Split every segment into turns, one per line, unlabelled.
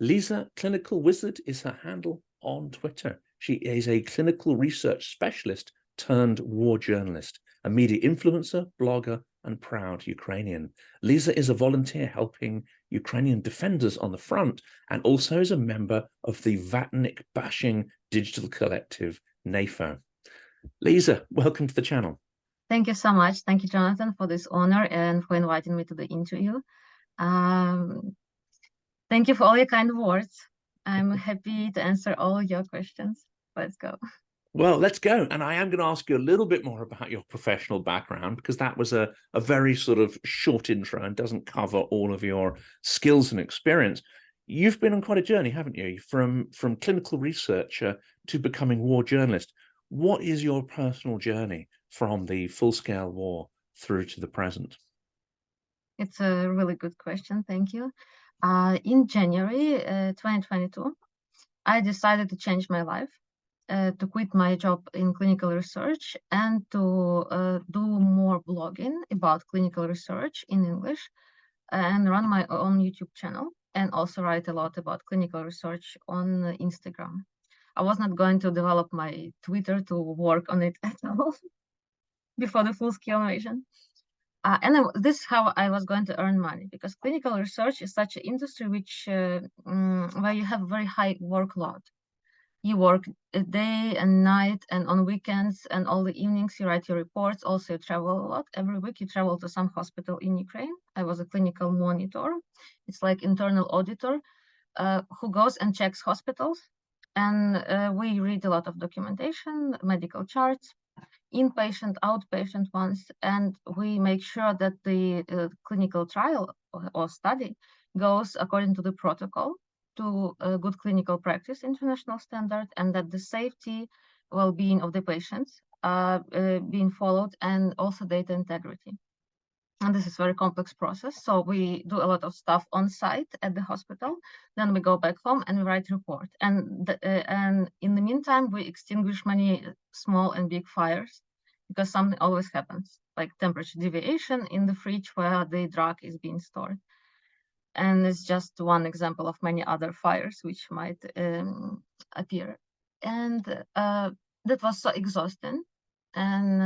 Lisa Clinical Wizard is her handle on Twitter. She is a clinical research specialist turned war journalist, a media influencer, blogger, and proud Ukrainian. Lisa is a volunteer helping Ukrainian defenders on the front and also is a member of the Vatnik bashing digital collective Nafo. Lisa, welcome to the channel.
Thank you so much. Thank you, Jonathan, for this honor and for inviting me to the interview. Thank you for all your kind words. I'm happy to answer all your questions. Let's go.
Well, let's go. And I am going to ask you a little bit more about your professional background, because that was a very sort of short intro and doesn't cover all of your skills and experience. You've been on quite a journey, haven't you? From clinical researcher to becoming war journalist. What is your personal journey from the full-scale war through to the present?
It's a really good question. Thank you. In January 2022, I decided to change my life, to quit my job in clinical research and to do more blogging about clinical research in English and run my own YouTube channel and also write a lot about clinical research on Instagram. I was not going to develop my Twitter to work on it at all before the full-scale invasion. This is how I was going to earn money, because clinical research is such an industry which where you have a very high workload. You work a day and night and on weekends, and all the evenings you write your reports. Also, you travel a lot. Every week you travel to some hospital in Ukraine. I was a clinical monitor. It's like internal auditor who goes and checks hospitals. And we read a lot of documentation, medical charts, inpatient, outpatient ones, and we make sure that the clinical trial or study goes according to the protocol, to good clinical practice, international standard, and that the safety, well-being of the patients are being followed, and also data integrity. And this is a very complex process. So we do a lot of stuff on site at the hospital. Then we go back home and we write report. And in the meantime, we extinguish many small and big fires, because something always happens, like temperature deviation in the fridge where the drug is being stored. And it's just one example of many other fires which might appear. And that was so exhausting. And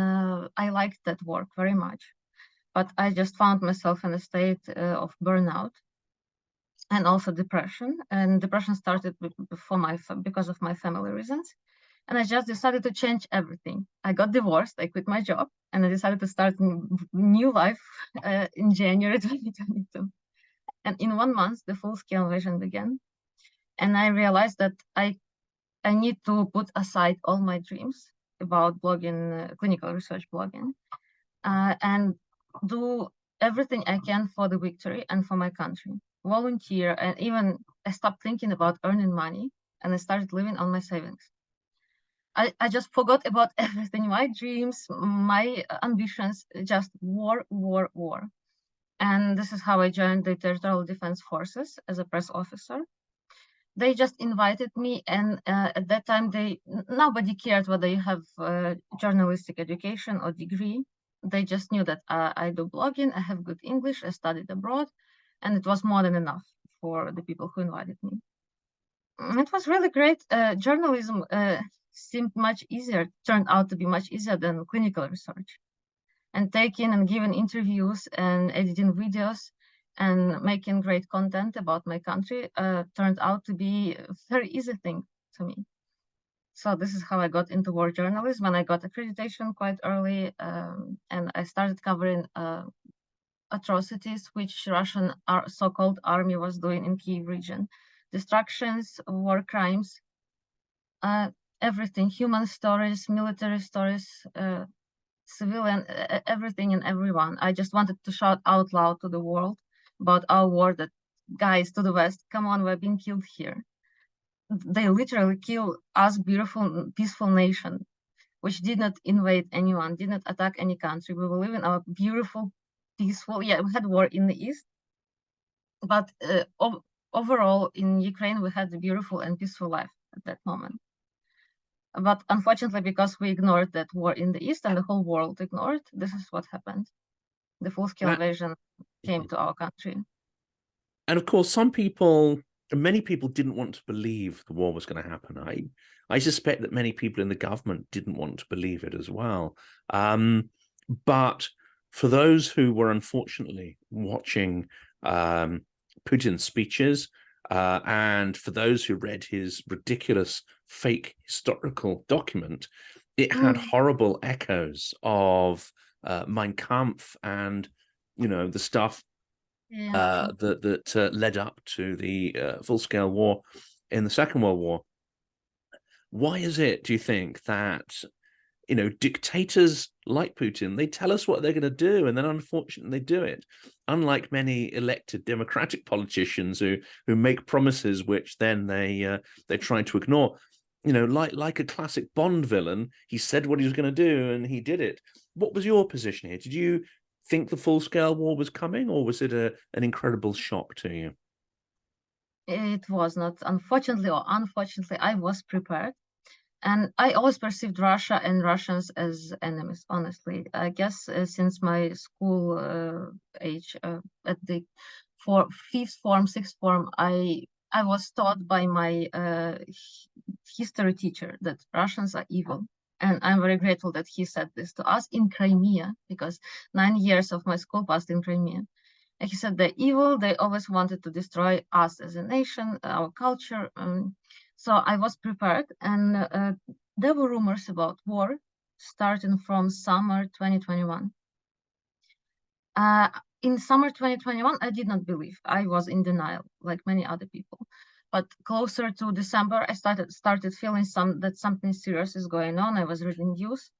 I liked that work very much. But I just found myself in a state of burnout and also depression. And depression started because of my family reasons. And I just decided to change everything. I got divorced, I quit my job, and I decided to start a new life in January 2022. And in 1 month, the full-scale invasion began. And I realized that I need to put aside all my dreams about blogging, clinical research blogging, and do everything I can for the victory and for my country. Volunteer, and even I stopped thinking about earning money, and I started living on my savings. I just forgot about everything, my dreams, my ambitions, just war, war, war. And this is how I joined the Territorial Defense Forces as a press officer. They just invited me, and at that time, nobody cared whether you have journalistic education or degree. They just knew that I do blogging, I have good English, I studied abroad, and it was more than enough for the people who invited me. It was really great. Journalism seemed much easier, turned out to be much easier than clinical research. And taking and giving interviews and editing videos and making great content about my country turned out to be a very easy thing to me. So this is how I got into war journalism, and I got accreditation quite early, and I started covering atrocities which Russian so-called army was doing in Kyiv region. Destructions, war crimes, everything, human stories, military stories, civilian, everything and everyone. I just wanted to shout out loud to the world about our war, that guys to the West, come on, we're being killed here. They literally kill us, beautiful, peaceful nation, which did not invade anyone, did not attack any country. We were living our beautiful, peaceful, we had war in the East, but overall in Ukraine, we had a beautiful and peaceful life at that moment. But unfortunately, because we ignored that war in the East and the whole world ignored, this is what happened. The full-scale invasion came to our country.
And of course, some people many people didn't want to believe the war was going to happen. I suspect that many people in the government didn't want to believe it as well. But for those who were unfortunately watching Putin's speeches, and for those who read his ridiculous fake historical document, it had horrible echoes of Mein Kampf and, you know, the stuff that led up to the full-scale war in the Second World War. Why is it, do you think, that, you know, dictators like Putin, they tell us what they're going to do, and then unfortunately they do it, unlike many elected democratic politicians who make promises which then they try to ignore? You know, like a classic Bond villain, he said what he was going to do and he did it. What was your position here? Did you think the full-scale war was coming, or was it an incredible shock to you?
It was not, unfortunately or unfortunately, I was prepared. And I always perceived Russia and Russians as enemies, honestly. I guess since my school age, at the fifth form, sixth form, I was taught by my history teacher that Russians are evil. And I'm very grateful that he said this to us in Crimea, because 9 years of my school passed in Crimea. And he said they're evil, they always wanted to destroy us as a nation, our culture. So I was prepared, and there were rumors about war starting from summer 2021. In summer 2021, I did not believe. I was in denial, like many other people. But closer to December, I started feeling that something serious is going on. I was reading news.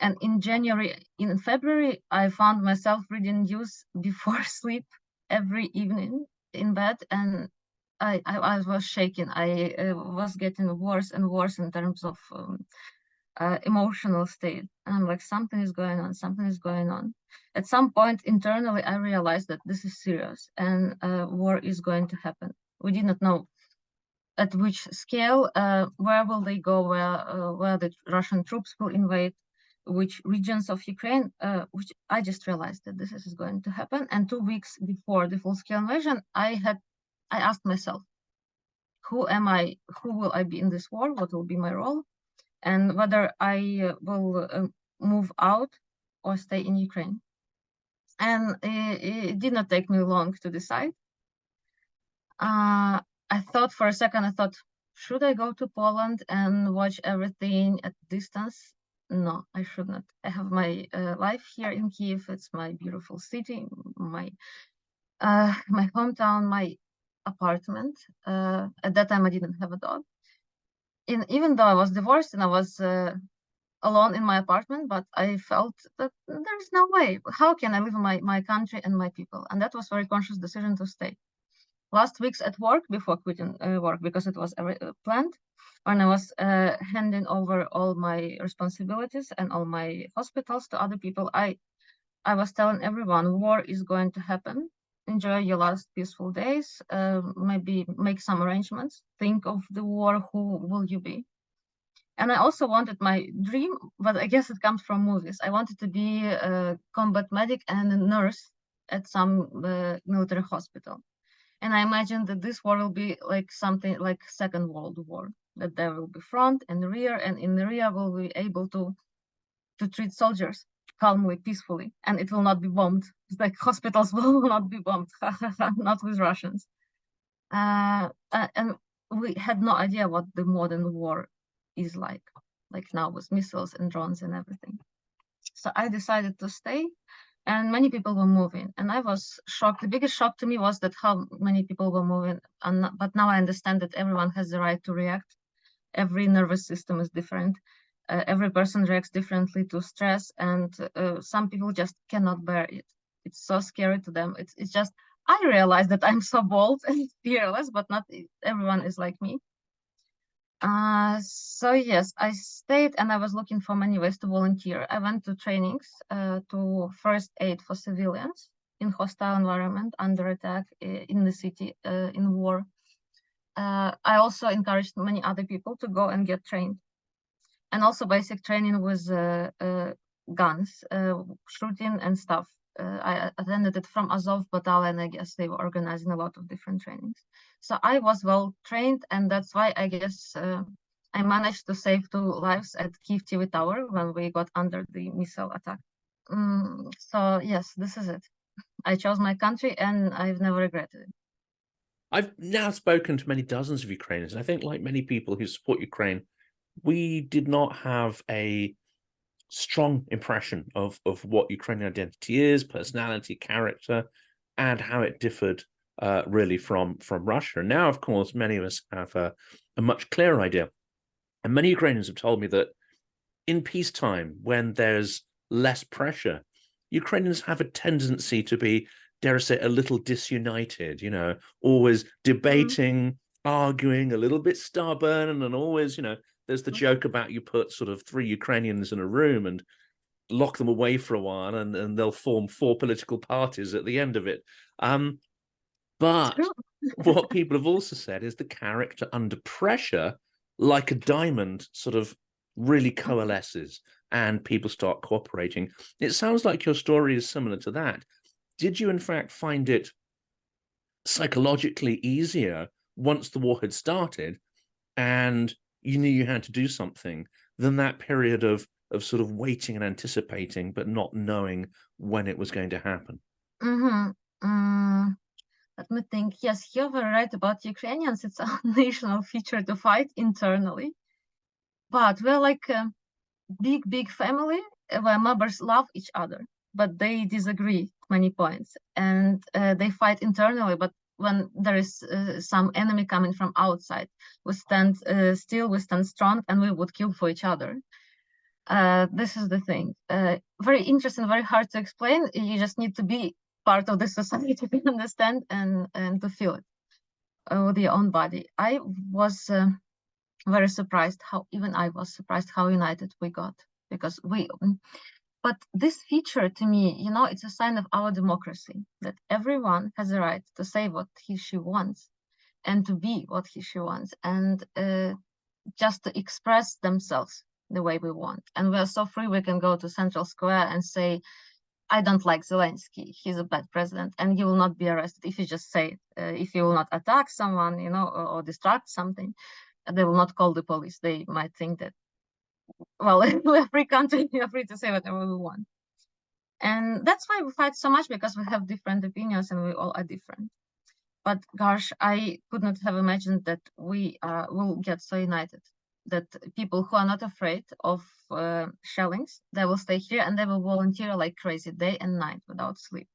And in February, I found myself reading news before sleep every evening in bed, and I was shaking. I was getting worse and worse in terms of emotional state. And I'm like, something is going on, something is going on. At some point internally, I realized that this is serious and war is going to happen. We did not know at which scale, where will they go, where the Russian troops will invade, which regions of Ukraine, which I just realized that this is going to happen. And 2 weeks before the full-scale invasion, I asked myself, who am I? Who will I be in this war? What will be my role? And whether I will move out or stay in Ukraine. And it did not take me long to decide. I thought for a second, should I go to Poland and watch everything at distance? No, I should not. I have my life here in Kiev. It's my beautiful city, my hometown, my apartment. At that time, I didn't have a dog. Even though I was divorced and I was alone in my apartment, but I felt that there's no way. How can I leave my country and my people? And that was a very conscious decision to stay. Last weeks at work, before quitting work, because it was planned, when I was handing over all my responsibilities and all my hospitals to other people, I was telling everyone, war is going to happen. Enjoy your last peaceful days. Maybe make some arrangements. Think of the war. Who will you be? And I also wanted my dream, but I guess it comes from movies. I wanted to be a combat medic and a nurse at some military hospital. And I imagined that this war will be like something like Second World War, that there will be front and rear, and in the rear we'll be able to treat soldiers calmly, peacefully, and it will not be bombed. It's like hospitals will not be bombed, not with Russians. And we had no idea what the modern war is like now with missiles and drones and everything. So I decided to stay, and many people were moving, and I was shocked. The biggest shock to me was that how many people were moving. But now I understand that everyone has the right to react. Every nervous system is different. Every person reacts differently to stress, and some people just cannot bear it. It's so scary to them. It's just, I realize that I'm so bold and fearless, but not everyone is like me. So yes, I stayed, and I was looking for many ways to volunteer. I went to trainings to first aid for civilians in hostile environment, under attack, in the city, in war. I also encouraged many other people to go and get trained, and also basic training with guns, shooting and stuff. I attended it from Azov Battalion. I guess they were organizing a lot of different trainings. So I was well trained, and that's why I guess I managed to save 2 lives at Kyiv TV Tower when we got under the missile attack. So yes, this is it. I chose my country, and I've never regretted it.
I've now spoken to many dozens of Ukrainians, and I think, like many people who support Ukraine, we did not have a strong impression of what Ukrainian identity is, personality, character, and how it differed really from Russia. And now, of course, many of us have a much clearer idea. And many Ukrainians have told me that in peacetime, when there's less pressure, Ukrainians have a tendency to be, dare I say, a little disunited, you know, always debating, arguing, a little bit stubborn, and always, you know, there's the joke about you put sort of 3 Ukrainians in a room and lock them away for a while, and they'll form 4 political parties at the end of it. But what people have also said is the character under pressure, like a diamond, sort of really coalesces and people start cooperating. It sounds like your story is similar to that. Did you, in fact, find it psychologically easier once the war had started and you knew you had to do something than that period of sort of waiting and anticipating, but not knowing when it was going to happen?
Let me think. Yes, you were right about Ukrainians. It's a national feature to fight internally. But we're like a big family where members love each other, but they disagree at many points. And they fight internally, but when there is some enemy coming from outside, we stand still, we stand strong, and we would kill for each other. This is the thing. Very interesting, very hard to explain. You just need to be part of the society to understand and to feel it with your own body. I was very surprised how united we got, because but this feature, to me, you know, it's a sign of our democracy, that everyone has a right to say what she wants and to be what she wants, and just to express themselves the way we want. And we are so free, we can go to Central Square and say, I don't like Zelenskyy, he's a bad president, and you will not be arrested if you just say it. If you will not attack someone, you know, or distract something, they will not call the police. They might think that, well, we're a free country, we're free to say whatever we want. And that's why we fight so much, because we have different opinions and we all are different. But gosh, I could not have imagined that we will get so united, that people who are not afraid of shellings, they will stay here and they will volunteer like crazy day and night without sleep.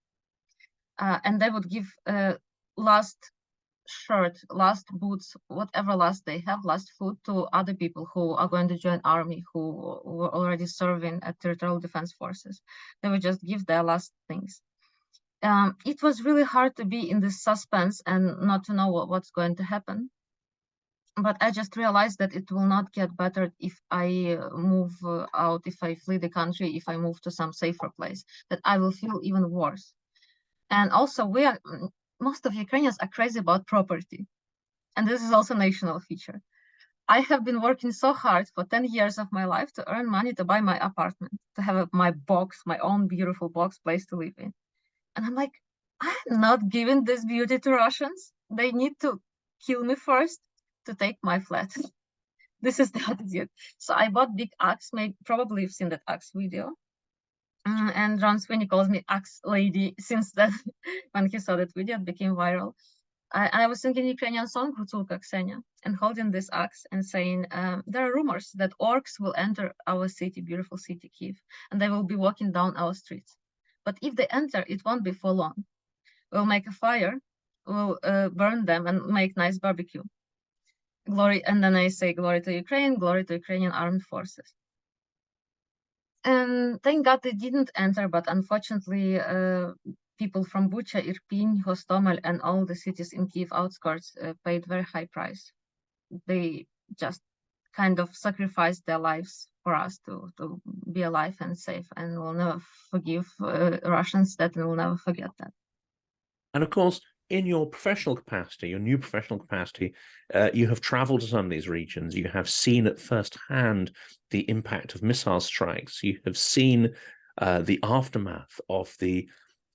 And they would give last shirt, last boots, whatever last they have, last food to other people who are going to join army, who were already serving at territorial defense forces. They would just give their last things. It was really hard to be in this suspense and not to know what's going to happen. But I just realized that it will not get better if I move out, if I flee the country, if I move to some safer place, that I will feel even worse. And also, most of Ukrainians are crazy about property. And this is also a national feature. I have been working so hard for 10 years of my life to earn money to buy my apartment, to have my box, my own beautiful box place to live in. And I'm like, I'm not giving this beauty to Russians. They need to kill me first to take my flat. This is the attitude. So I bought big axe. Probably you've seen that axe video. And John Sweeney calls me axe lady since that. When he saw that video, it became viral. I was singing Ukrainian song, Prytula Ksenia, and holding this axe and saying, there are rumors that orcs will enter our city, beautiful city, Kyiv, and they will be walking down our streets. But if they enter, it won't be for long. We'll make a fire, we'll burn them and make nice barbecue. Glory, and then I say, glory to Ukraine, glory to Ukrainian armed forces. And thank God they didn't enter, but unfortunately, people from Bucha, Irpin, Hostomel, and all the cities in Kyiv outskirts paid very high price. They just kind of sacrificed their lives for us to be alive and safe, and we'll never forgive Russians that, and we'll never forget that.
And of course, in your professional capacity, your new professional capacity, you have traveled to some of these regions. You have seen at first hand the impact of missile strikes. You have seen the aftermath of the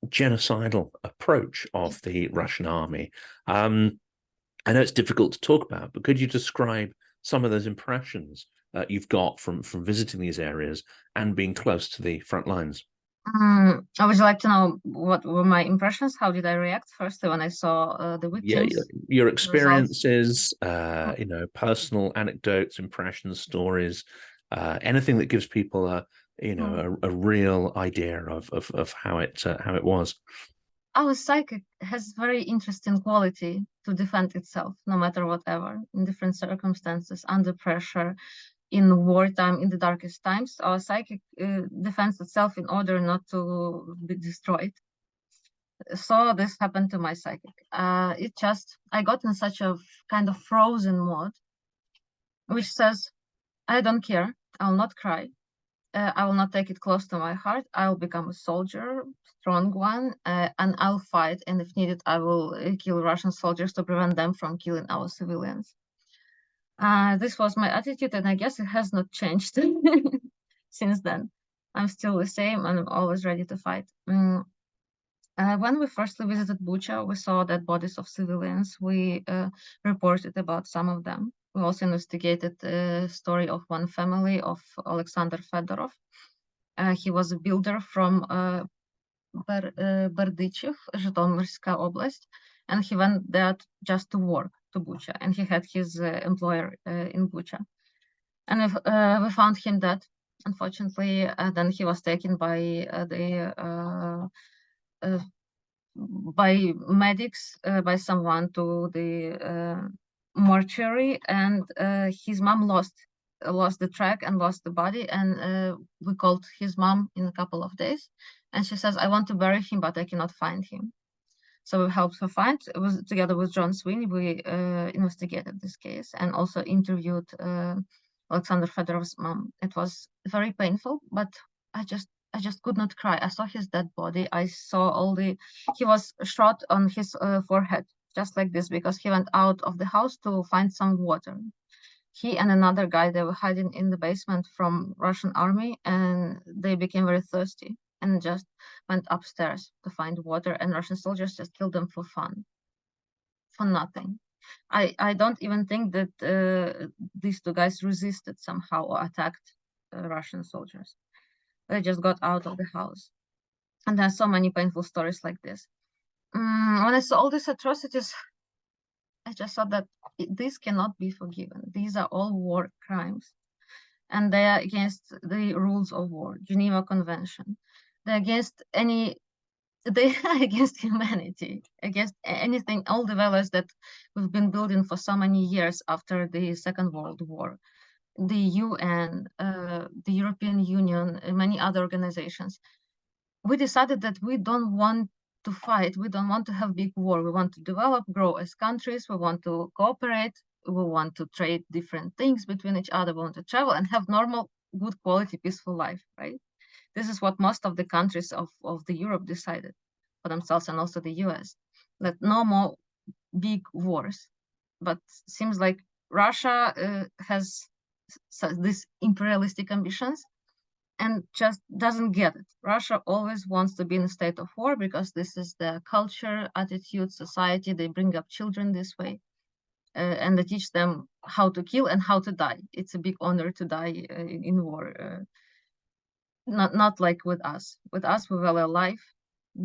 genocidal approach of the Russian army. I know it's difficult to talk about, but could you describe some of those impressions you've got from visiting these areas and being close to the front lines?
I would like to know what were my impressions. How did I react first when I saw the
Yeah,
victims?
your
The results.
experiences, personal anecdotes, impressions, stories, anything that gives people a real idea of how it was.
Our psyche has very interesting quality to defend itself, no matter whatever, in different circumstances, under pressure, in wartime, in the darkest times. Our psychic defends itself in order not to be destroyed. So this happened to my psychic. I got in such a kind of frozen mode, which says, I don't care, I'll not cry. I will not take it close to my heart. I'll become a soldier, strong one, and I'll fight. And if needed, I will kill Russian soldiers to prevent them from killing our civilians. This was my attitude, and I guess it has not changed since then. I'm still the same, and I'm always ready to fight. When we firstly visited Bucha, we saw dead bodies of civilians. We reported about some of them. We also investigated the story of one family of Alexander Fedorov. He was a builder from Berdychev, Zhytomyrska Oblast, and he went there just to work to Bucha, and he had his employer in Bucha. And we found him dead, unfortunately. Then he was taken by by medics, by someone to the mortuary, and his mom lost the track and lost the body, and we called his mom in a couple of days, and she says, I want to bury him, but I cannot find him. So we helped her find. It was together with John Sweeney. We investigated this case and also interviewed Alexander Fedorov's mom. It was very painful, but I just could not cry. I saw his dead body. I saw he was shot on his forehead, just like this, because he went out of the house to find some water. He and another guy, they were hiding in the basement from Russian army, and they became very thirsty and just went upstairs to find water, and Russian soldiers just killed them for fun, for nothing. I don't even think that these two guys resisted somehow or attacked Russian soldiers. They just got out of the house. And there are so many painful stories like this. When I saw all these atrocities, I just thought that this cannot be forgiven. These are all war crimes, and they are against the rules of war, Geneva Convention. They're against they are against humanity, against anything, all the values that we've been building for so many years after the Second World War. The UN, the European Union, and many other organizations. We decided that we don't want to fight. We don't want to have big war. We want to develop, grow as countries. We want to cooperate. We want to trade different things between each other. We want to travel and have normal, good quality, peaceful life, right? This is what most of the countries of the Europe decided for themselves, and also the US, that no more big wars. But seems like Russia has these imperialistic ambitions and just doesn't get it. Russia always wants to be in a state of war because this is their culture, attitude, society. They bring up children this way, and they teach them how to kill and how to die. It's a big honor to die in war. Not like with us. With us, we value life,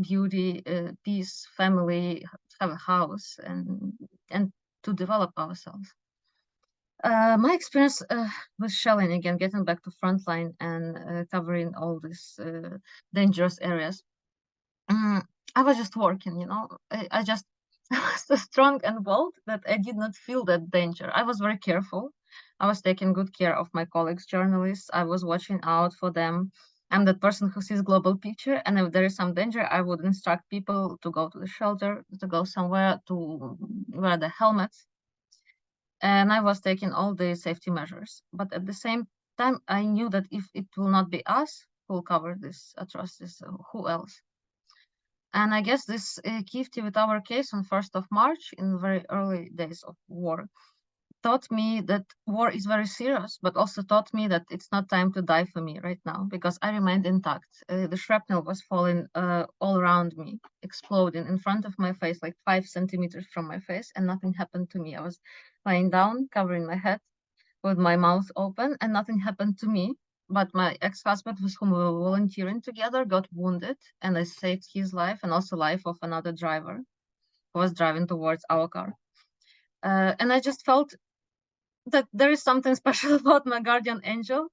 beauty, peace, family, have a house, and to develop ourselves. My experience with shelling, again, getting back to frontline and covering all these dangerous areas. I was just working, I just was so strong and bold that I did not feel that danger. I was very careful. I was taking good care of my colleagues, journalists. I was watching out for them. I'm that person who sees global picture, and if there is some danger, I would instruct people to go to the shelter, to go somewhere, to wear the helmets. And I was taking all the safety measures. But at the same time, I knew that if it will not be us who will cover this atrocities, who else? And I guess this Kiev TV tower case on 1st of March, in very early days of war, taught me that war is very serious, but also taught me that it's not time to die for me right now, because I remained intact. The shrapnel was falling all around me, exploding in front of my face, like 5 centimeters from my face, and nothing happened to me. I was lying down, covering my head with my mouth open, and nothing happened to me. But my ex-husband, with whom we were volunteering together, got wounded, and I saved his life and also life of another driver who was driving towards our car. And I just felt that there is something special about my guardian angel.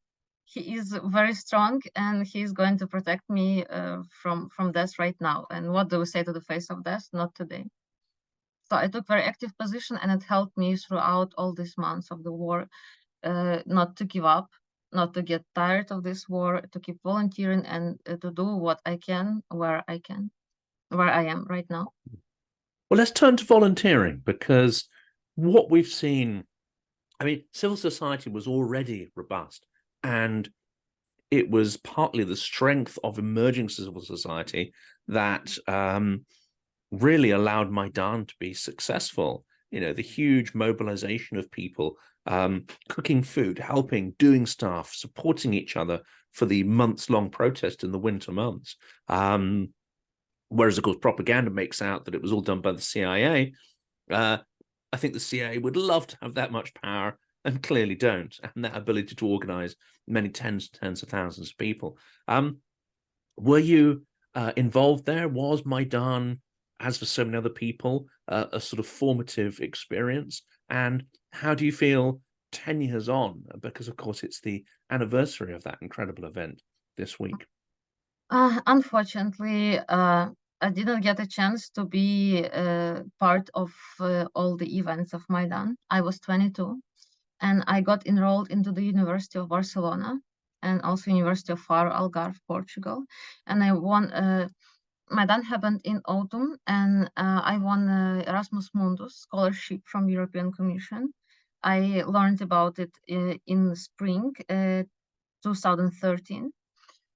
He is very strong, and he's going to protect me from death right now. And what do we say to the face of death? Not today. So I took very active position, and it helped me throughout all these months of the war, not to give up, not to get tired of this war, to keep volunteering, and to do what I can, where I am right now.
Well, let's turn to volunteering, because what we've seen, I mean, civil society was already robust, and it was partly the strength of emerging civil society that really allowed Maidan to be successful. You know, the huge mobilization of people cooking food, helping, doing stuff, supporting each other for the months-long protest in the winter months. Whereas, of course, propaganda makes out that it was all done by the CIA. I think the CIA would love to have that much power, and clearly don't, and that ability to organize many tens of thousands of people. Were you involved there? Was Maidan, as for so many other people, a sort of formative experience? And how do you feel 10 years on? Because, of course, it's the anniversary of that incredible event this week.
Unfortunately, I didn't get a chance to be part of all the events of Maidan. I was 22, and I got enrolled into the University of Barcelona and also University of Faro, Algarve, Portugal. And I won, Maidan happened in autumn, and I won Erasmus Mundus scholarship from European Commission. I learned about it in spring 2013.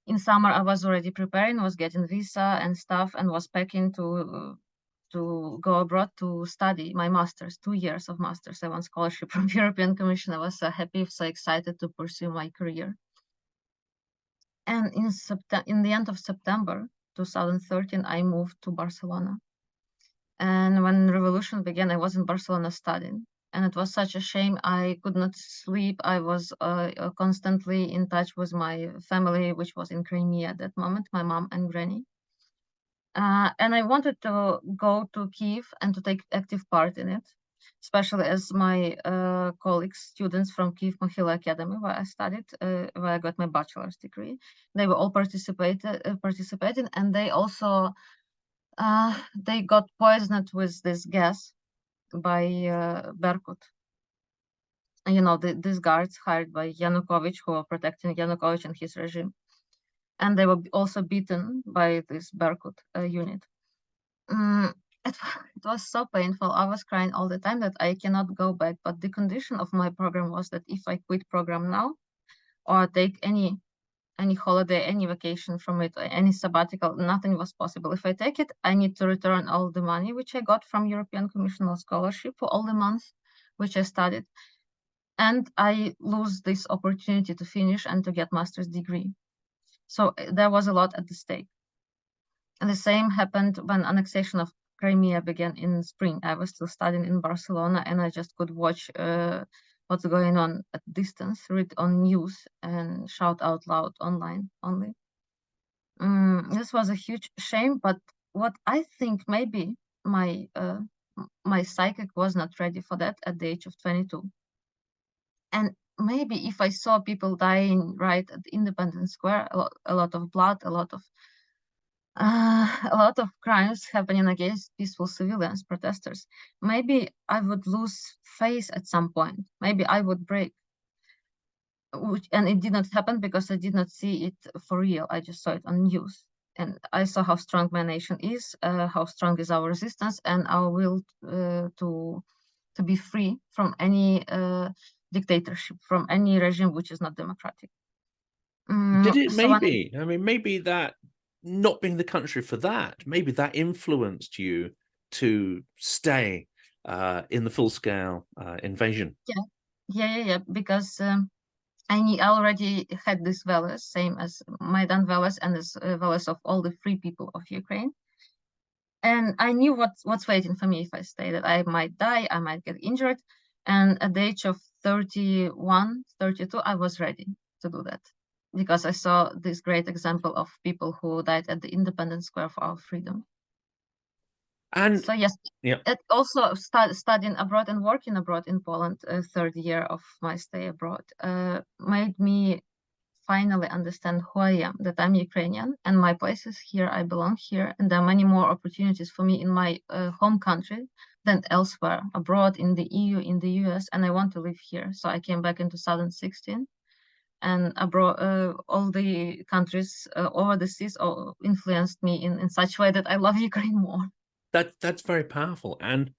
In summer, I was already preparing, was getting visa and stuff, and was packing to go abroad to study my master's, 2 years of master's. I won scholarship from European Commission. I was so happy, so excited to pursue my career. And in the end of September 2013, I moved to Barcelona. And when revolution began, I was in Barcelona studying. And it was such a shame. I could not sleep. I was constantly in touch with my family, which was in Crimea at that moment, my mom and granny. And I wanted to go to Kyiv and to take active part in it, especially as my colleagues, students from Kyiv Mohyla Academy, where I studied, where I got my bachelor's degree. They were all participating, and they also they got poisoned with this gas by Berkut. You know, these guards hired by Yanukovych, who were protecting Yanukovych and his regime. And they were also beaten by this Berkut unit. It was so painful. I was crying all the time that I cannot go back. But the condition of my program was that if I quit program now, or take any holiday, any vacation from it, any sabbatical, nothing was possible. If I take it, I need to return all the money which I got from European Commission scholarship for all the months which I studied. And I lose this opportunity to finish and to get master's degree. So there was a lot at the stake. And the same happened when annexation of Crimea began in spring. I was still studying in Barcelona, and I just could watch what's going on at distance, read on news, and shout out loud online only. This was a huge shame, but what I think maybe my psychic was not ready for that at the age of 22. And maybe if I saw people dying right at Independence Square, a lot of blood, a lot of crimes happening against peaceful civilians, protesters, maybe I would lose faith at some point. Maybe I would break. And it did not happen because I did not see it for real. I just saw it on news. And I saw how strong my nation is, how strong is our resistance, and our will to be free from any dictatorship, from any regime which is not democratic.
Did it maybe? I mean, maybe that not being the country for that, maybe that influenced you to stay in the full-scale invasion.
Yeah. Because I already had these values, same as Maidan values and as values of all the free people of Ukraine. And I knew what's waiting for me if I stay, that I might die, I might get injured. And at the age of 31, 32, I was ready to do that because I saw this great example of people who died at the Independence Square for our freedom.
And
so yes,
yeah,
it also studying abroad and working abroad in Poland, third year of my stay abroad, made me finally understand who I am, that I'm Ukrainian and my place is here, I belong here, and there are many more opportunities for me in my home country than elsewhere, abroad, in the EU, in the US, and I want to live here. So I came back in 2016, and abroad, all the countries over the seas influenced me in such a way that I love Ukraine more.
That's very powerful. And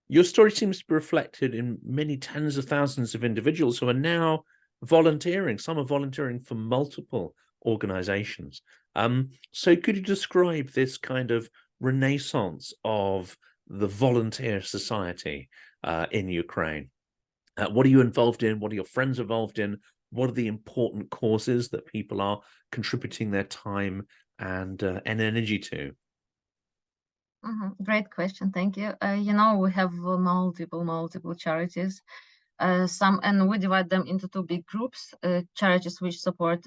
your story seems to be reflected in many tens of thousands of individuals who are now volunteering. Some are volunteering for multiple organizations. So could you describe this kind of renaissance of the volunteer society in Ukraine? What are you involved in? What are your friends involved in? What are the important causes that people are contributing their time and energy to?
Great question, thank you. We have multiple charities. And we divide them into two big groups: charities which support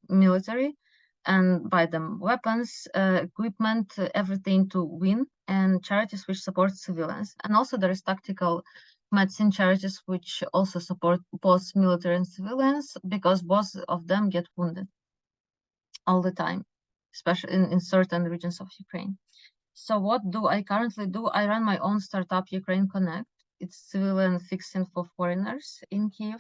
military and buy them weapons, equipment, everything to win, and charities which support civilians. And also there is tactical medicine charities which also support both military and civilians, because both of them get wounded all the time, especially in certain regions of Ukraine. So what do I currently do? I run my own startup, Ukraine Connect. It's civilian fixing for foreigners in Kyiv.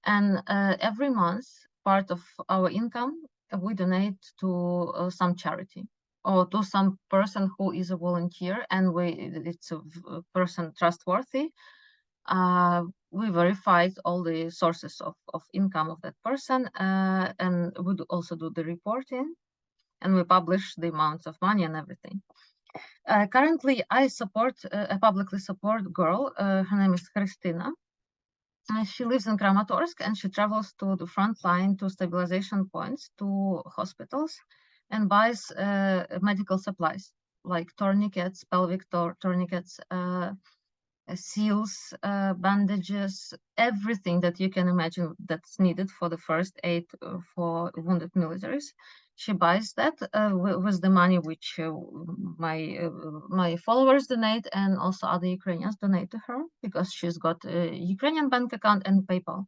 And every month, part of our income, we donate to some charity or to some person who is a volunteer, and it's a person trustworthy. We verified all the sources of income of that person, and we also do the reporting, and we publish the amounts of money and everything. Currently, I publicly support girl. Her name is Christina. She lives in Kramatorsk, and she travels to the front line, to stabilization points, to hospitals, and buys medical supplies like tourniquets, pelvic tourniquets, seals, bandages, everything that you can imagine that's needed for the first aid for wounded militaries. She buys that with the money which my followers donate, and also other Ukrainians donate to her, because she's got a Ukrainian bank account and PayPal.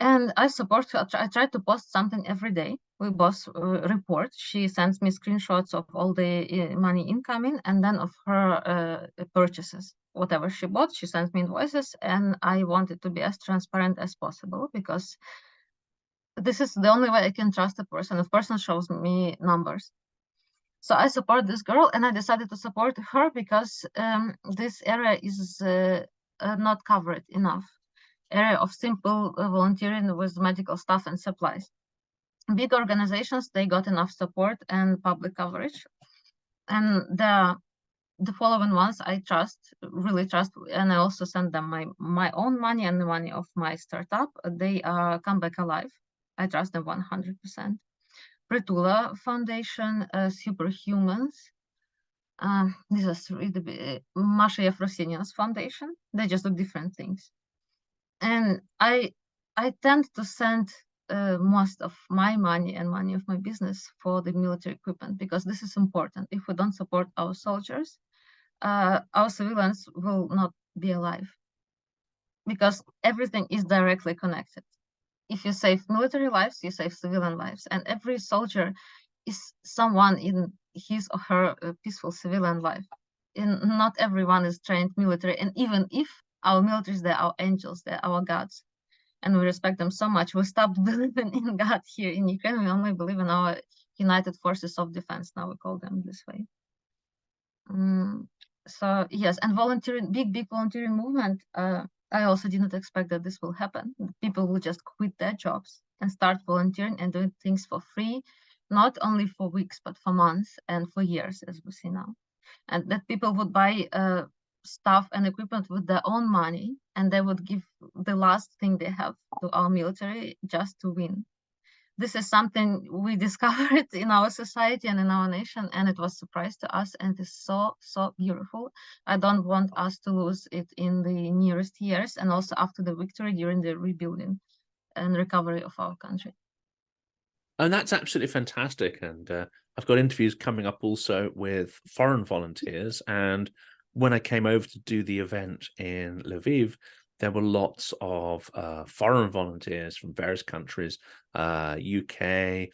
And I support her. I try to post something every day. We both report. She sends me screenshots of all the money incoming, and then of her purchases. Whatever she bought, she sends me invoices, and I want it to be as transparent as possible, because this is the only way I can trust a person. If a person shows me numbers. So I support this girl, and I decided to support her because this area is not covered enough. Area of simple volunteering with medical stuff and supplies. Big organizations, they got enough support and public coverage. And the following ones I really trust, and I also send them my own money and the money of my startup. They come back alive. I trust them 100%. Prytula Foundation, Superhumans. These are Masha Yefrosinya's foundation. They just do different things. And I tend to send most of my money and money of my business for the military equipment, because this is important. If we don't support our soldiers, our civilians will not be alive, because everything is directly connected. If you save military lives, you save civilian lives, and every soldier is someone in his or her peaceful civilian life. And not everyone is trained military, and even if our militaries, they're our angels, they're our gods, and we respect them so much. We stopped believing in God here in Ukraine. We only believe in our United Forces of Defense. Now we call them this way. So yes, and volunteering, big volunteering movement. I also did not expect that this will happen. People will just quit their jobs and start volunteering and doing things for free, not only for weeks, but for months and for years, as we see now. And that people would buy stuff and equipment with their own money, and they would give the last thing they have to our military just to win. This is something we discovered in our society and in our nation, and it was a surprise to us, and it's so, so beautiful. I don't want us to lose it in the nearest years, and also after the victory during the rebuilding and recovery of our country.
And that's absolutely fantastic. And I've got interviews coming up also with foreign volunteers. And when I came over to do the event in Lviv, there were lots of foreign volunteers from various countries, UK,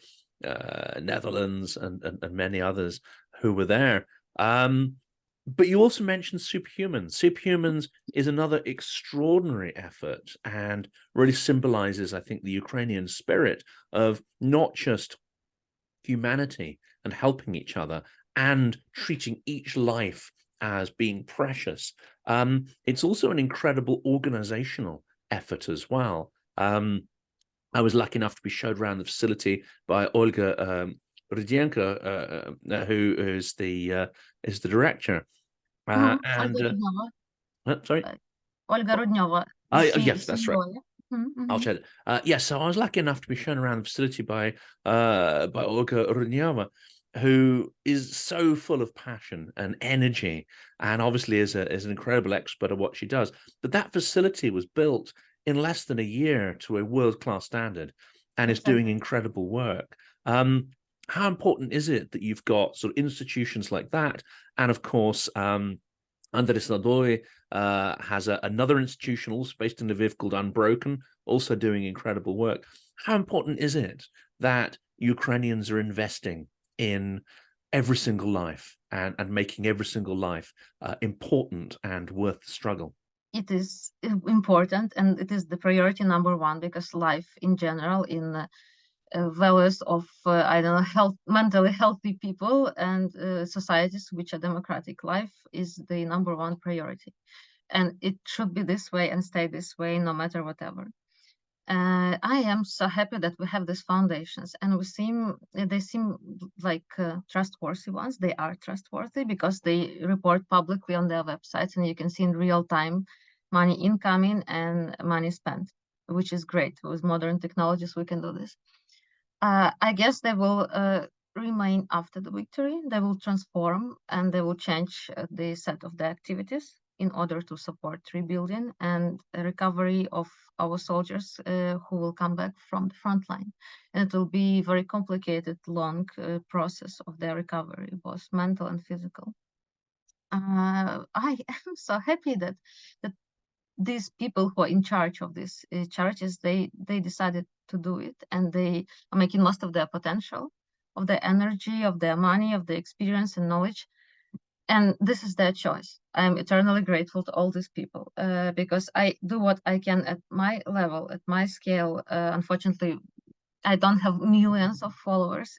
Netherlands, and many others who were there. But you also mentioned Superhumans. Superhumans is another extraordinary effort and really symbolizes, I think, the Ukrainian spirit of not just humanity and helping each other and treating each life as being precious. It's also an incredible organizational effort as well. I was lucky enough to be showed around the facility by Olga Rudenko, who is the director.
Olga
And
Rudnova.
sorry,
Olga Rudnova.
yes, that's right. I'll check it. Yes, so I was lucky enough to be shown around the facility by Olga Rudnova, who is so full of passion and energy, and obviously is an incredible expert at what she does. But that facility was built in less than a year to a world-class standard, and is doing incredible work. How important is it that you've got sort of institutions like that? And of course, Andres Nadoy has another institution also based in Lviv called Unbroken, also doing incredible work. How important is it that Ukrainians are investing in every single life and making every single life important and worth the struggle?
It is important, and it is the priority number one, because life in general in values of I don't know, mentally healthy people and societies which are democratic, life is the number one priority, and it should be this way and stay this way no matter whatever. I am so happy that we have these foundations, and they seem like trustworthy ones. They are trustworthy because they report publicly on their websites, and you can see in real time money incoming and money spent, which is great. With modern technologies, we can do this. I guess they will remain after the victory. They will transform and they will change the set of the activities in order to support rebuilding and recovery of our soldiers who will come back from the front line. And it will be a very complicated, long process of their recovery, both mental and physical. I am so happy that these people who are in charge of these charities, they decided to do it, and they are making most of their potential, of their energy, of their money, of their experience and knowledge. And this is their choice. I'm eternally grateful to all these people because I do what I can at my level, at my scale. Unfortunately, I don't have millions of followers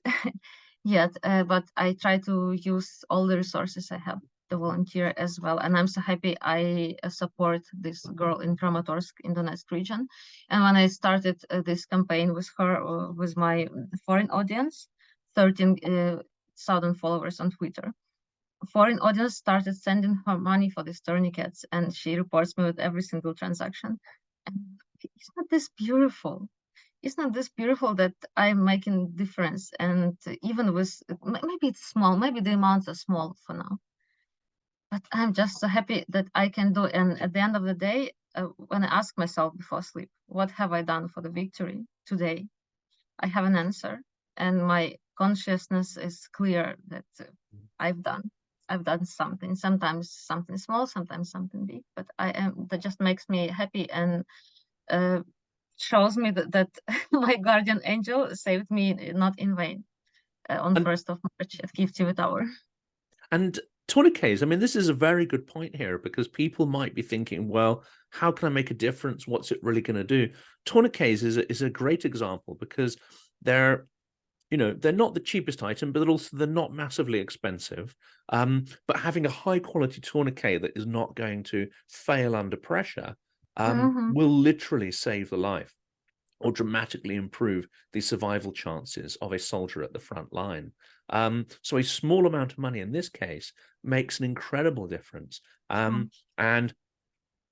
yet, but I try to use all the resources I have to volunteer as well. And I'm so happy I support this girl in Kramatorsk in the Donetsk region. And when I started this campaign with her, with my foreign audience, 13,000 followers on Twitter, foreign audience started sending her money for these tourniquets, and she reports me with every single transaction. And isn't this beautiful? Isn't this beautiful that I'm making difference? And even with, maybe it's small, maybe the amounts are small for now, but I'm just so happy that I can do. And at the end of the day, when I ask myself before sleep, what have I done for the victory today? I have an answer, and my consciousness is clear that I've done something, sometimes something small, sometimes something big, but that just makes me happy and shows me that my guardian angel saved me not in vain on 1st of March at Kyiv TV Tower.
And tourniquets, I mean, this is a very good point here, because people might be thinking, well, how can I make a difference? What's it really going to do? Tourniquets is a great example, because they're not the cheapest item, but also they're not massively expensive. But having a high quality tourniquet that is not going to fail under pressure will literally save the life or dramatically improve the survival chances of a soldier at the front line. So a small amount of money in this case makes an incredible difference. And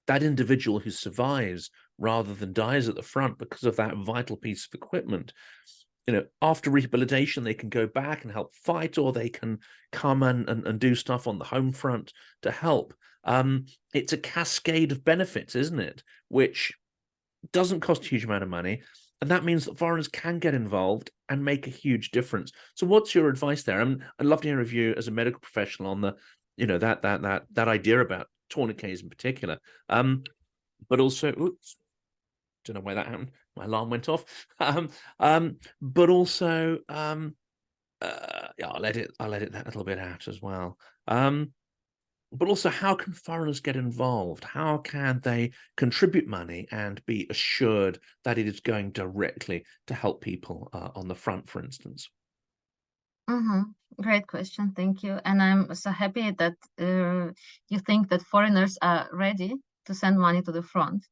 that individual who survives rather than dies at the front because of that vital piece of equipment, after rehabilitation, they can go back and help fight, or they can come and do stuff on the home front to help. It's a cascade of benefits, isn't it? Which doesn't cost a huge amount of money. And that means that foreigners can get involved and make a huge difference. So what's your advice there? I'd love to hear of you as a medical professional on the, that idea about tourniquets in particular. But also, oops, don't know why that happened. My alarm went off. But also, yeah, I'll edit that little bit out as well. But also, how can foreigners get involved? How can they contribute money and be assured that it is going directly to help people on the front, for instance?
Great question, thank you. And I'm so happy that you think that foreigners are ready to send money to the front.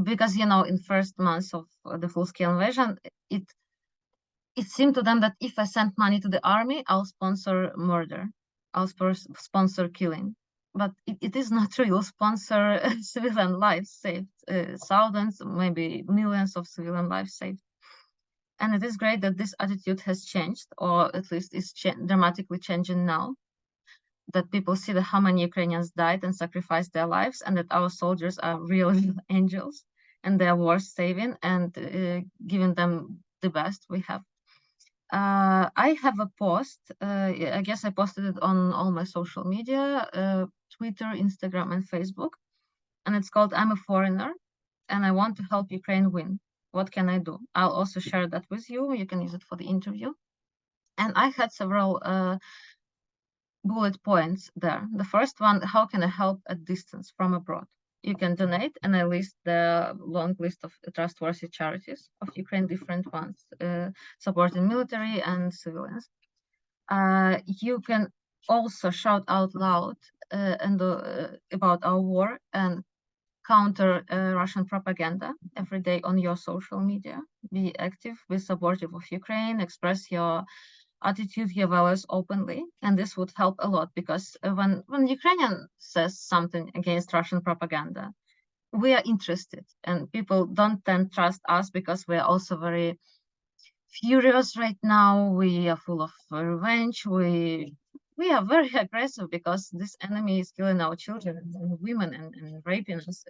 Because, in first months of the full-scale invasion, it seemed to them that if I send money to the army, I'll sponsor murder. I'll sponsor killing. But it is not true. You'll sponsor civilian lives saved, thousands, maybe millions of civilian lives saved. And it is great that this attitude has changed, or at least is dramatically changing now, that people see that how many Ukrainians died and sacrificed their lives, and that our soldiers are real angels, and they are worth saving and giving them the best we have. I have a post, I guess I posted it on all my social media, Twitter, Instagram, and Facebook. And it's called "I'm a Foreigner and I want to help Ukraine win. What can I do?" I'll also share that with you. You can use it for the interview. And I had several bullet points there. The first one, how can I help at distance from abroad? You can donate, and I list the long list of trustworthy charities of Ukraine, different ones, supporting military and civilians. You can also shout out loud about our war and counter Russian propaganda every day on your social media. Be active, be supportive of Ukraine, express your attitude, your values openly, and this would help a lot, because when Ukrainian says something against Russian propaganda, we are interested, and people don't then trust us because we are also very furious right now. We are full of revenge. We are very aggressive because this enemy is killing our children and women and raping us.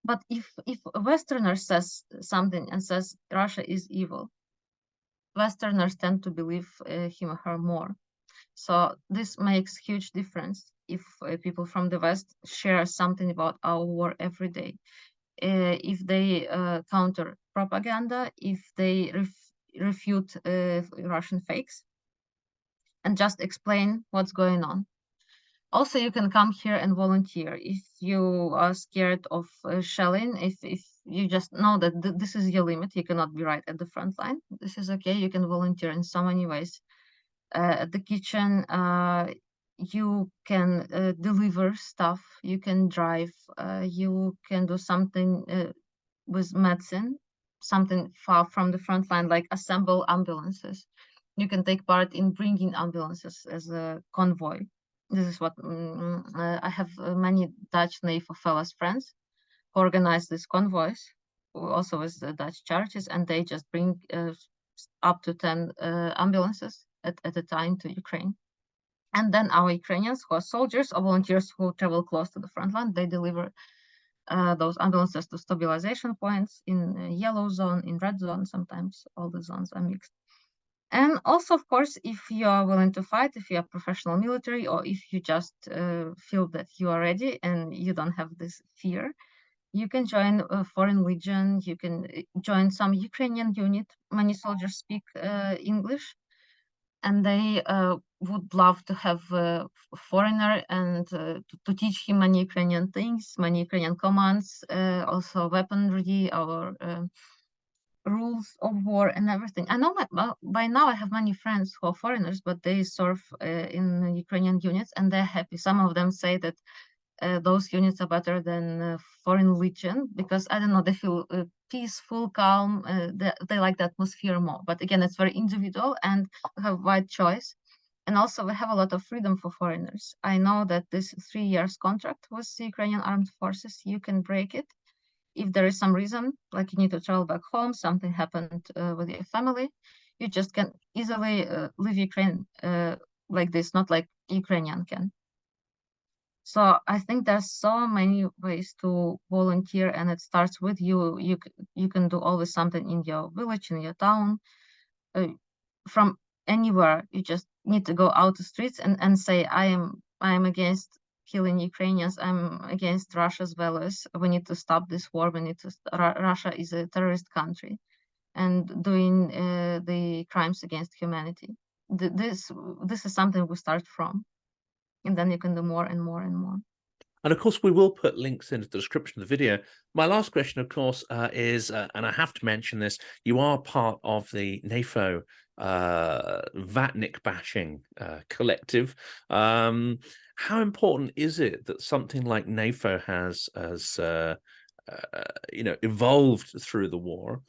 But if a Westerner says something and says Russia is evil, Westerners tend to believe him or her more. So this makes huge difference if people from the West share something about our war every day. If they counter propaganda, if they refute Russian fakes, and just explain what's going on. Also, you can come here and volunteer if you are scared of shelling. If you just know that this is your limit, you cannot be right at the front line. This is okay. You can volunteer in so many ways. At the kitchen, you can deliver stuff. You can drive. You can do something with medicine, something far from the front line, like assemble ambulances. You can take part in bringing ambulances as a convoy. This is what I have many Dutch Nafo fellows friends who organize these convoys, also with the Dutch charities, and they just bring up to 10 ambulances at a time to Ukraine. And then our Ukrainians who are soldiers or volunteers who travel close to the front line, they deliver those ambulances to stabilization points in yellow zone, in red zone. Sometimes all the zones are mixed. And also, of course, if you are willing to fight, if you are professional military, or if you just feel that you are ready and you don't have this fear, you can join a foreign legion. You can join some Ukrainian unit. Many soldiers speak English, and they would love to have a foreigner and to teach him many Ukrainian things, many Ukrainian commands, also weaponry, our rules of war and everything. I know by now I have many friends who are foreigners, but they serve in Ukrainian units and they're happy. Some of them say that those units are better than Foreign Legion, because I don't know, they feel peaceful, calm, they like the atmosphere more. But again, it's very individual and we have wide choice. And also we have a lot of freedom for foreigners. I know that this 3 years contract with the Ukrainian Armed Forces, you can break it if there is some reason, like you need to travel back home, something happened with your family, you just can easily leave Ukraine like this, not like Ukrainian can. So I think there's so many ways to volunteer, and it starts with you. You can do always something in your village, in your town, from anywhere. You just need to go out the streets and say, I am against killing Ukrainians. I'm against Russia's values. We need to stop this war. We need to. Russia is a terrorist country, and doing the crimes against humanity. This is something we start from, and then you can do more and more and more.
And of course, we will put links in the description of the video. My last question, of course, is, and I have to mention this, you are part of the Nafo Vatnik bashing collective. How important is it that something like Nafo has evolved through the war?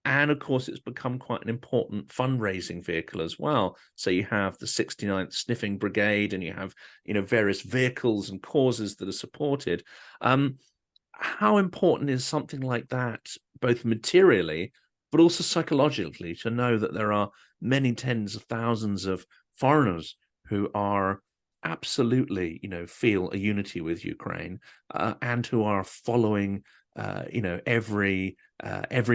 And of course, it's become quite an important fundraising vehicle as well. So you have the 69th Sniffing Brigade, and you have, various vehicles and causes that are supported. How important is something like that, both materially, but also psychologically, to know that there are many tens of thousands of foreigners who are absolutely, feel a unity with Ukraine, and who are following every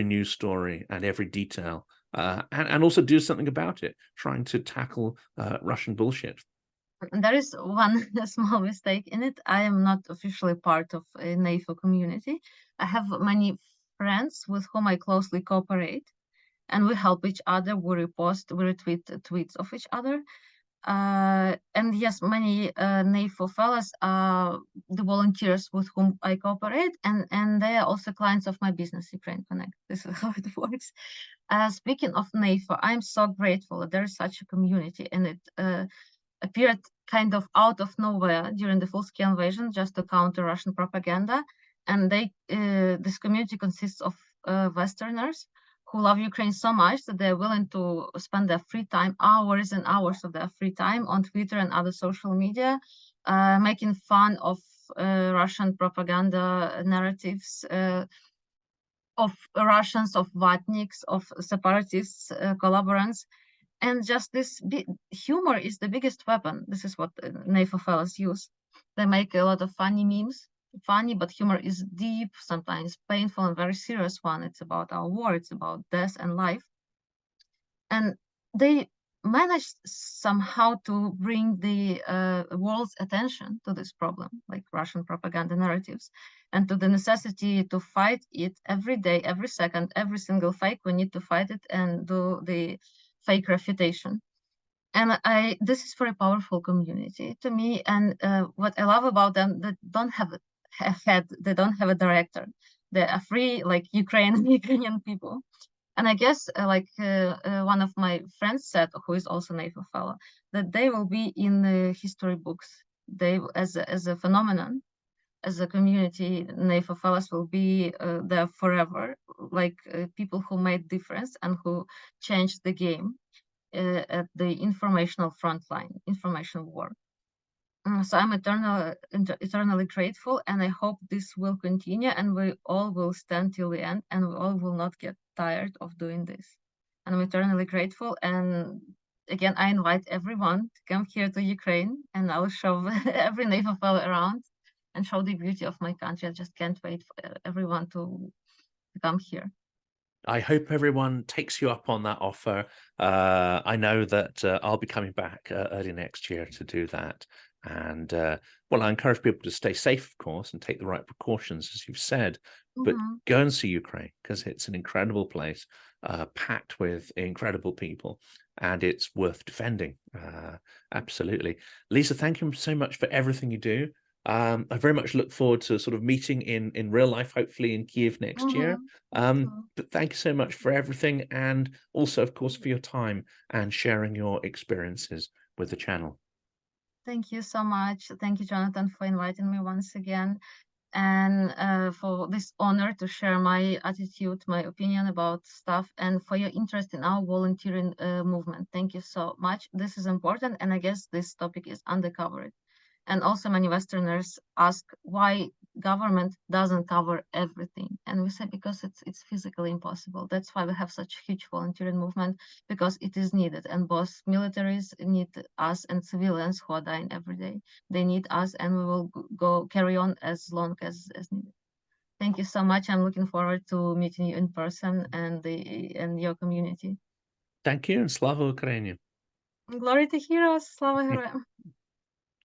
news story and every detail, and also do something about it, trying to tackle Russian bullshit.
There is one small mistake in it. I am not officially part of a Nafo community. I have many friends with whom I closely cooperate, and we help each other. We repost, we retweet tweets of each other. And yes, many Nafo fellows are the volunteers with whom I cooperate, and they are also clients of my business, Ukraine Connect. This is how it works. Speaking of Nafo, I'm so grateful that there is such a community, and it appeared kind of out of nowhere during the full-scale invasion, just to counter Russian propaganda. And this community consists of Westerners who love Ukraine so much that they're willing to spend their free time, hours and hours of their free time, on Twitter and other social media, making fun of Russian propaganda narratives, of Russians, of Vatniks, of separatists, collaborants. And just this humor is the biggest weapon. This is what Nafo fellows use. They make a lot of funny memes. Funny, but humor is deep, sometimes painful, and very serious one. It's about our war, it's about death and life. And they managed somehow to bring the world's attention to this problem, like Russian propaganda narratives, and to the necessity to fight it every day, every second, every single fake. We need to fight it and do the fake refutation. And this is very powerful community to me. And what I love about them, they don't have a head, they don't have a director. They are free, like Ukrainian people. And I guess, one of my friends said, who is also Nafo fellow, that they will be in the history books. They, as a phenomenon, as a community, Nafo fellows will be there forever, like people who made difference and who changed the game at the informational front line, information war. So I'm eternally grateful, and I hope this will continue, and we all will stand till the end, and we all will not get tired of doing this. And I'm eternally grateful. And again, I invite everyone to come here to Ukraine, and I'll show every Nafo fellow around and show the beauty of my country. I just can't wait for everyone to come here.
I hope everyone takes you up on that offer. I know that I'll be coming back early next year to do that. And well, I encourage people to stay safe, of course, and take the right precautions, as you've said, but go and see Ukraine, because it's an incredible place, packed with incredible people, and it's worth defending. Absolutely. Lisa, thank you so much for everything you do. I very much look forward to sort of meeting in real life, hopefully in Kiev next year. But thank you so much for everything, and also, of course, for your time and sharing your experiences with the channel.
Thank you so much. Thank you, Jonathan, for inviting me once again, and for this honor to share my attitude, my opinion about stuff, and for your interest in our volunteering movement. Thank you so much. This is important, and I guess this topic is undercovered. And also many Westerners ask why government doesn't cover everything. And we say because it's physically impossible. That's why we have such huge volunteering movement, because it is needed. And both militaries need us and civilians who are dying every day. They need us, and we will go carry on as long as needed. Thank you so much. I'm looking forward to meeting you in person and your community.
Thank you, and Slava Ukraini.
Glory to heroes, Slava Heroям.